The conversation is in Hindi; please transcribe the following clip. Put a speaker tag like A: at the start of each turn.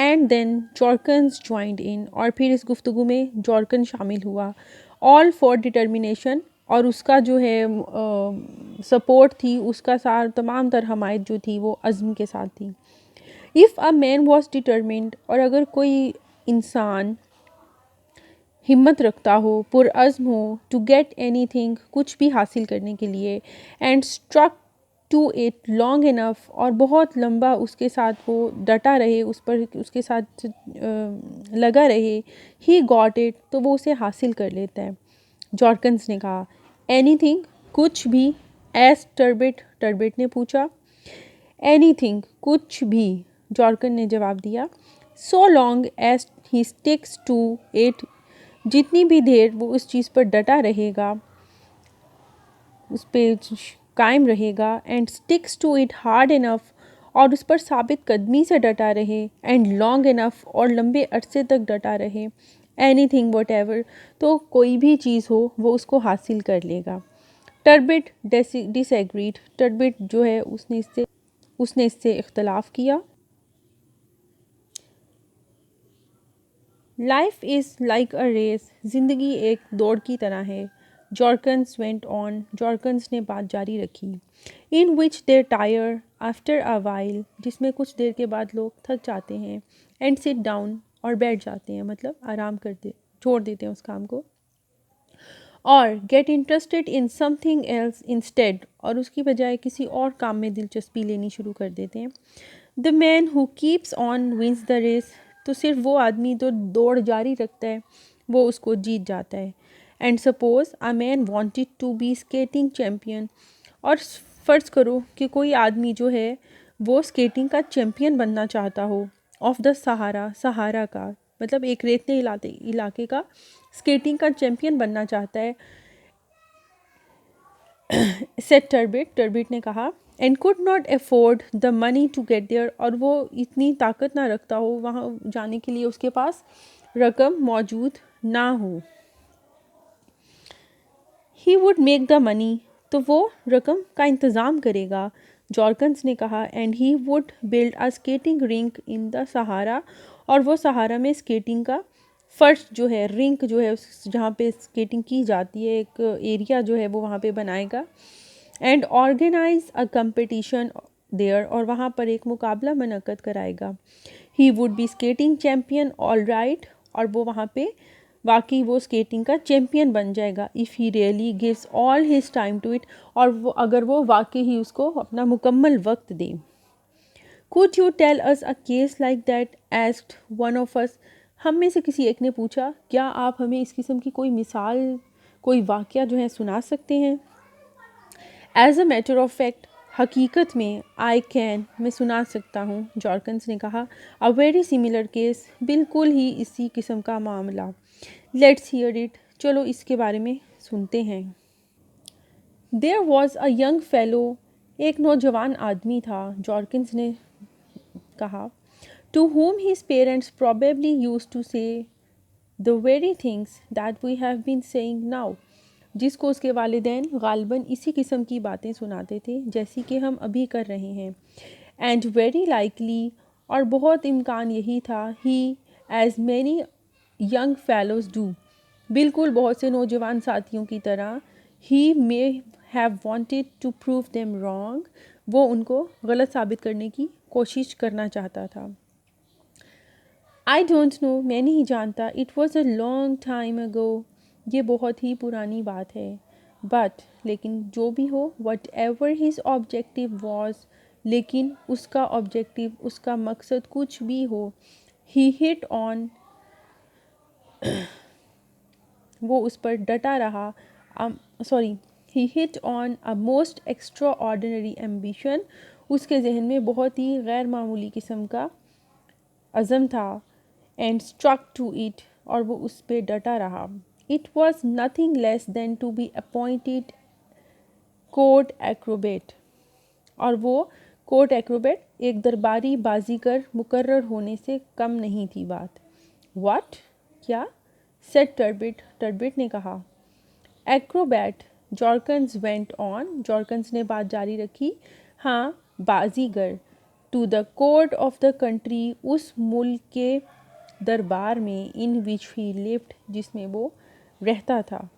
A: एंड देन जॉर्कन्स ज्वाइंड इन, और फिर इस गुफ्तगू में जॉर्कन शामिल हुआ, ऑल फॉर डिटर्मिनेशन, और उसका जो है सपोर्ट थी, उसका सार तमाम तर हमायत जो थी वो अज़्म के साथ थी। If a man was determined, और अगर कोई इंसान हिम्मत रखता हो, पुरअज़्म हो, टू गेट एनी थिंग, कुछ भी हासिल करने के लिए, and struck to it long enough, और बहुत लंबा उसके साथ वो डटा रहे, उस पर उसके साथ लगा रहे, ही गॉट इट, तो वो उसे हासिल कर लेता है। जॉर्कन्स ने कहा, एनी थिंग, कुछ भी, एस टर्बिट, टर्बिट ने पूछा। एनी थिंग, कुछ भी, जॉर्कन ने जवाब दिया। So long as he sticks to it, जितनी भी देर वो उस चीज़ पर डटा रहेगा, उस पर कायम रहेगा, and sticks to it hard enough, और उस पर साबित कदमी से डटा रहे, एंड लॉन्ग इनफ, और लंबे अरसे तक डटा रहे, एनी थिंग वट एवर, तो कोई भी चीज़ हो वो उसको हासिल कर लेगा। टर्बिट डिसएग्रीड, टर्बिट जो है उसने इससे इख्तलाफ किया। Life is like a race, ज़िंदगी एक दौड़ की तरह है। जॉर्कन्स वेंट ऑन, जॉर्कन्स ने बात जारी रखी। इन विच देर टायर आफ्टर अ वाइल, जिसमें कुछ देर के बाद लोग थक जाते हैं, एंड सिट डाउन, और बैठ जाते हैं, मतलब आराम करते, छोड़ देते हैं उस काम को, और get interested in something else instead, और उसकी बजाय किसी और काम में दिलचस्पी लेनी शुरू कर देते हैं। The man who keeps on wins the race, तो सिर्फ वो आदमी जो दौड़ जारी रखता है वो उसको जीत जाता है। And suppose a man wanted to be skating champion, और फ़र्ज़ करो कि कोई आदमी जो है वो स्केटिंग का चैम्पियन बनना चाहता हो, ऑफ द सहारा, सहारा का मतलब एक रेतले इलाके का स्केटिंग का चैम्पियन बनना चाहता है। सेट टर्बिट, टर्बिट ने कहा, and could not afford the money to get there, और वो इतनी ताकत ना रखता हो वहाँ जाने के लिए, उसके पास रकम मौजूद ना हो। He would make the money, तो वो रकम का इंतज़ाम करेगा। जॉर्कन्स ने कहा, and he would build a skating rink in the Sahara, और वो सहारा में स्केटिंग का फर्श जो है, रिंक जो है, जहाँ पे स्केटिंग की जाती है, एक एरिया जो है वो वहाँ पे बनाएगा। And organise a competition there, और वहाँ पर एक मुकाबला मनक़द कराएगा। He would be skating champion all right, और वो वहाँ पे वाकई वो स्केटिंग का चैम्पियन बन जाएगा। If he really gives all his time to it, और वो अगर वो वाकई ही उसको अपना मुकम्मल वक्त दे। Could you tell us a case like that, asked one of us, हम में से किसी एक ने पूछा, क्या आप हमें इस किस्म की कोई मिसाल, कोई वाक़या जो है सुना सकते हैं। As a matter of fact, हकीकत में, आई कैन, मैं सुना सकता हूँ, जॉर्कन्स ने कहा, अ वेरी सिमिलर केस, बिल्कुल ही इसी किस्म का मामला। लेट्स हियर इट, चलो इसके बारे में सुनते हैं। There was a young fellow, एक नौजवान आदमी था, जॉर्कन्स ने कहा, to whom his parents probably used to say the very things that we have been saying now, जिसको उसके वालिदैन गालिबन इसी किस्म की बातें सुनाते थे जैसी कि हम अभी कर रहे हैं। एंड वेरी लाइकली, और बहुत इम्कान यही था, he as many young fellows do, बिल्कुल बहुत से नौजवान साथियों की तरह, he may have wanted to prove them wrong, वो उनको गलत साबित करने की कोशिश करना चाहता था। आई डोंट नो, मैं नहीं जानता, it was a long time ago, ये बहुत ही पुरानी बात है। बट, लेकिन जो भी हो, what ever his objective was, लेकिन उसका ऑब्जेक्टिव, उसका मकसद कुछ भी हो, ही हिट ऑन, वो उस पर डटा रहा, sorry, he hit on a most extra ordinary ambition, उसके जहन में बहुत ही गैर मामूली किस्म का अज़म था। एंड स्ट्रक टू इट, और वो उस पर डटा रहा। It was nothing less than to be appointed court acrobat, और वो कोर्ट एक्रोबेट, एक दरबारी बाजीगर मुकर्रर होने से कम नहीं थी बात। व्हाट, क्या, सेड टर्बिट, टर्बिट ने कहा। Acrobat, Jorkens went on, Jorkens ने बात जारी रखी, हाँ, बाजीगर, to the court of the country, उस मुल्क के दरबार में, इन विच ही लिव्ड, जिसमें वो रहता था।